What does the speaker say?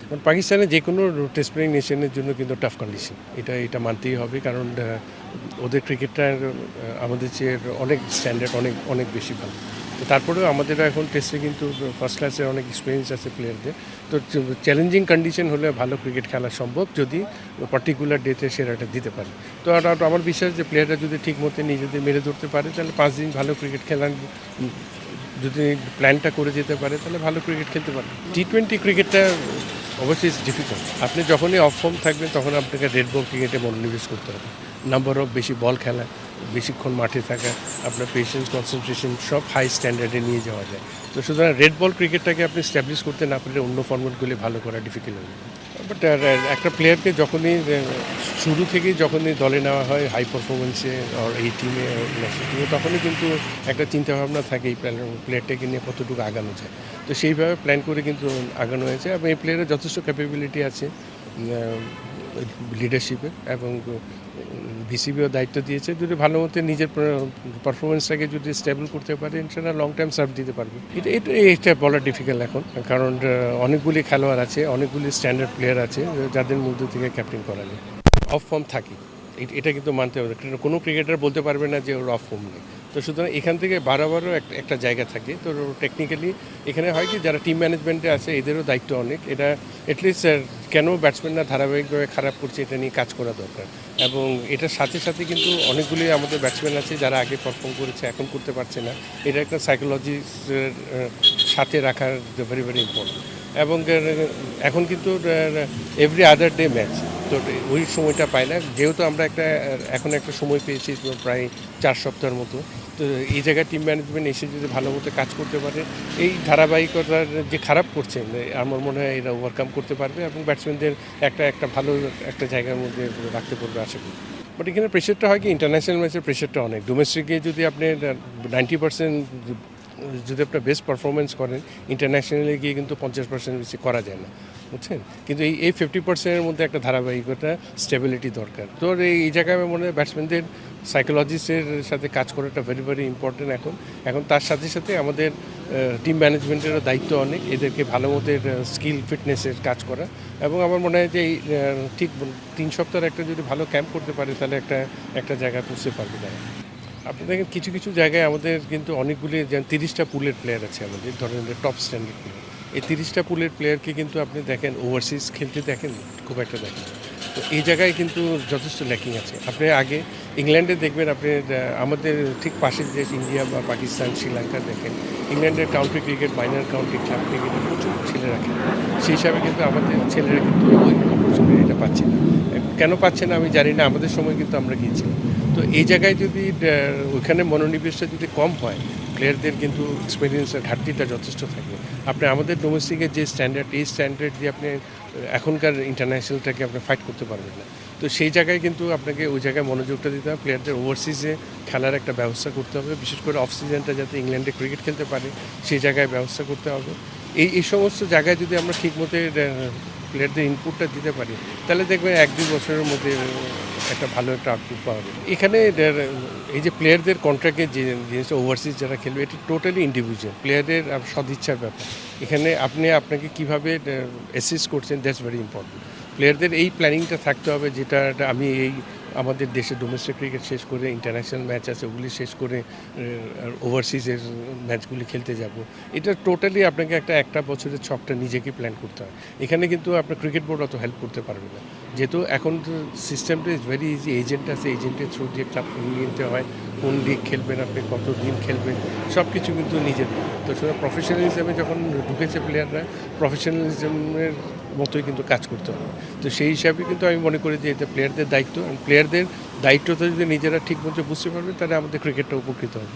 কারণ পাকিস্তানে যে কোনো টেস্ট প্লেয়িং নেশনের জন্য কিন্তু টাফ কন্ডিশন, এটা মানতেই হবে। কারণ ওদের ক্রিকেটটা আমাদের চেয়ে অনেক স্ট্যান্ডার্ড, অনেক অনেক বেশি ভালো। তো তারপরেও আমাদেরও এখন টেস্টে কিন্তু ফার্স্ট ক্লাসের অনেক এক্সপিরিয়েন্স আছে প্লেয়ারদের। তো চ্যালেঞ্জিং কন্ডিশন হলে ভালো ক্রিকেট খেলা সম্ভব যদি পার্টিকুলার ডেতে সেরাটা দিতে পারে। তো আমার বিশ্বাস যে প্লেয়াররা যদি ঠিক মতো নিজেদের মেরে ধরতে পারে তাহলে 5 দিন ভালো ক্রিকেট খেলার যদি প্ল্যানটা করে যেতে পারে তাহলে ভালো ক্রিকেট খেলতে পারে। টি-20 ক্রিকেটটা অবশ্যই ইজ ডিফিকাল্ট। আপনি যখনই অফ ফর্ম থাকবেন তখন আপনাকে রেড বল ক্রিকেটে মনোনিবেশ করতে হবে। নাম্বার অফ বেশি বল খেলা, বেশিক্ষণ মাঠে থাকা, আপনার পেশেন্স, কনসেন্ট্রেশন সব হাই স্ট্যান্ডার্ডে নিয়ে যাওয়া যায়। তো সুতরাং রেড বল ক্রিকেটটাকে আপনি স্ট্যাবলিশ করতে না পারলে অন্য ফর্মেটগুলি ভালো করা ডিফিকাল্ট হবে। বাট একটা প্লেয়ারকে যখনই শুরু থেকেই যখনই দলে নেওয়া হয় হাই পারফরমেন্সে আর এই টিমে ন্যাশনাল টিমে, তখনই কিন্তু একটা চিন্তাভাবনা থাকে এই প্লেয়ারটাকে নিয়ে কতটুকু আগানো যায়। তো সেইভাবে প্ল্যান করে কিন্তু আগানো হয়েছে এবং এই প্লেয়ারের যথেষ্ট ক্যাপাবিলিটি আছে লিডারশিপে, এবং বিসিবিও দায়িত্ব দিয়েছে। যদি ভালো মতো নিজের পারফরমেন্সটাকে যদি স্টেবল করতে পারে ইনশাল্লাহ লং টাইম সার্ভ দিতে পারবে। এটা বলা ডিফিকাল্ট এখন, কারণ অনেকগুলি খেলোয়াড় আছে, অনেকগুলি স্ট্যান্ডার্ড প্লেয়ার আছে যাদের মধ্যে থেকে ক্যাপ্টেন করা যায়। অফ ফর্ম থাকে, এটা কিন্তু মানতে হবে। কোনো ক্রিকেটার বলতে পারবে না যে ওর অফ ফর্ম নেই। তো সুতরাং এখান থেকে বারবারও একটা জায়গা থাকে। তো টেকনিক্যালি এখানে হয় কি, যারা টিম ম্যানেজমেন্টে আছে এদেরও দায়িত্ব অনেক। এটা অ্যাটলিস্ট কেন ব্যাটসম্যানরা ধারাবাহিকভাবে খারাপ করছে এটা নিয়ে কাজ করা দরকার। এবং এটার সাথে সাথে কিন্তু অনেকগুলি আমাদের ব্যাটসম্যান আছে যারা আগে পারফর্ম করেছে এখন করতে পারছে না। এটা একটা সাইকোলজির সাথে রাখার ভেরি ভেরি ইম্পর্টেন্ট। এবং এখন কিন্তু এভরি আদার ডে ম্যাচ, তো ওই সময়টা পাই না। যেহেতু আমরা এখন একটা সময় পেয়েছি প্রায় 4 সপ্তাহের মতো। তো এই জায়গায় টিম ম্যানেজমেন্ট এসে যদি ভালো মতো কাজ করতে পারে, এই ধারাবাহিকতার যে খারাপ করছে আমার মনে হয় এরা ওভারকাম করতে পারবে এবং ব্যাটসম্যানদের একটা ভালো একটা জায়গার মধ্যে রাখতে পারবে আশা করি। বাট এখানে প্রেশারটা হয় কি, ইন্টারন্যাশনাল ম্যাচের প্রেশারটা অনেক। ডোমেস্টিকে যদি আপনি 90% যদি আপনার বেস্ট পারফরমেন্স করেন, ইন্টারন্যাশনালে গিয়ে কিন্তু 50% বেশি করা যায় না, বুঝছেন। কিন্তু এই 50%-এর মধ্যে একটা ধারাবাহিকতা, স্টেবিলিটি দরকার। তো এই জায়গায় আমার মনে হয় ব্যাটসম্যানদের সাইকোলজিস্টের সাথে কাজ করাটা ভেরি ভেরি ইম্পর্টেন্ট এখন তার সাথে সাথে আমাদের টিম ম্যানেজমেন্টেরও দায়িত্ব অনেক, এদেরকে ভালো মতো স্কিল ফিটনেসের কাজ করা। এবং আমার মনে হয় যে এই ঠিক 3 সপ্তাহের একটা যদি ভালো ক্যাম্প করতে পারে তাহলে একটা জায়গায় পৌঁছতে পারবে তারা। আপনি দেখেন কিছু কিছু জায়গায় আমাদের কিন্তু অনেকগুলি, যেমন 30টা পুলের প্লেয়ার আছে আমাদের, ধরেন টপ স্ট্যান্ডার্ড প্লেয়ার। এই 30টা পুলের প্লেয়ারকে কিন্তু আপনি দেখেন ওভারসিজ খেলতে দেখেন খুব একটা দেখেন। তো এই জায়গায় কিন্তু যথেষ্ট ল্যাকিং আছে। আপনি আগে ইংল্যান্ডে দেখবেন, আপনি আমাদের ঠিক পাশের দেশ ইন্ডিয়া বা পাকিস্তান, শ্রীলঙ্কা দেখেন, ইংল্যান্ডের county cricket, minor county club ক্রিকেটে প্রচুর ছেলেরা খেলে। সেই হিসাবে কিন্তু আমাদের ছেলেরা কিন্তু ওই অপরচুনিটিটা পাচ্ছে না। কেন পাচ্ছে না আমি জানি না, আমাদের সময় কিন্তু আমরা গিয়েছিলাম। তো এই জায়গায় যদি ওইখানে মনোনিবেশটা যদি কম হয়, প্লেয়ারদের কিন্তু এক্সপিরিয়েন্সের ঘাটতিটা যথেষ্ট থাকবে। আপনি আমাদের ডোমেস্টিকের যে স্ট্যান্ডার্ড, এই স্ট্যান্ডার্ড দিয়ে আপনি এখনকার ইন্টারন্যাশনালটাকে আপনি ফাইট করতে পারবেন না। তো সেই জায়গায় কিন্তু আপনাকে ওই জায়গায় মনোযোগটা দিতে হবে, প্লেয়ারদের ওভারসিজে খেলার একটা ব্যবস্থা করতে হবে, বিশেষ করে অফ সিজনটা যাতে ইংল্যান্ডে ক্রিকেট খেলতে পারে সেই জায়গায় ব্যবস্থা করতে হবে। এই সমস্ত জায়গায় যদি আমরা ঠিকমতো প্লেয়ারদের ইনপুটটা দিতে পারি তাহলে দেখবেন 1-2 বছরের মধ্যে একটা ভালো একটা আউটপুট পাওয়া যাবে। এখানে এই যে প্লেয়ারদের কন্ট্রাক্টের যে জিনিসটা, ওভারসিজ যারা খেলবে, এটা টোটালি ইন্ডিভিজুয়াল, প্লেয়ারের সদিচ্ছার ব্যাপার। এখানে আপনাকে কীভাবে অ্যাসিস্ট করছেন, দ্যাটস ভেরি ইম্পর্টেন্ট। প্লেয়ারদের এই প্ল্যানিংটা থাকতে হবে, যেটা আমি আমাদের দেশে ডোমেস্টিক ক্রিকেট শেষ করে ইন্টারন্যাশনাল ম্যাচ আছে ওগুলি শেষ করে ওভারসিজের ম্যাচগুলি খেলতে যাব। এটা টোটালি আপনাকে একটা বছরের ছকটা নিজেকে প্ল্যান করতে হয়। এখানে কিন্তু আপনার ক্রিকেট বোর্ড অত হেল্প করতে পারবে না, যেহেতু এখন সিস্টেমটা ইজ ভেরি ইজি। এজেন্ট আছে, এজেন্টের থ্রু দিয়ে ক্লাব নিতে হয়, কোন লিগ খেলবেন আপনি, কত দিন খেলবেন, সব কিছু কিন্তু নিজেদের। তো সেটা প্রফেশনালিজমে যখন ঢুকেছে প্লেয়াররা, প্রফেশনালিজমের মতোই কিন্তু কাজ করতে হবে। তো সেই হিসাবে কিন্তু আমি মনে করি যে এটা প্লেয়ারদের দায়িত্ব, প্লেয়ারদের দায়িত্বটা যদি নিজেরা ঠিক মতো বুঝতে পারবে তাহলে আমাদের ক্রিকেটটা উপকৃত হবে।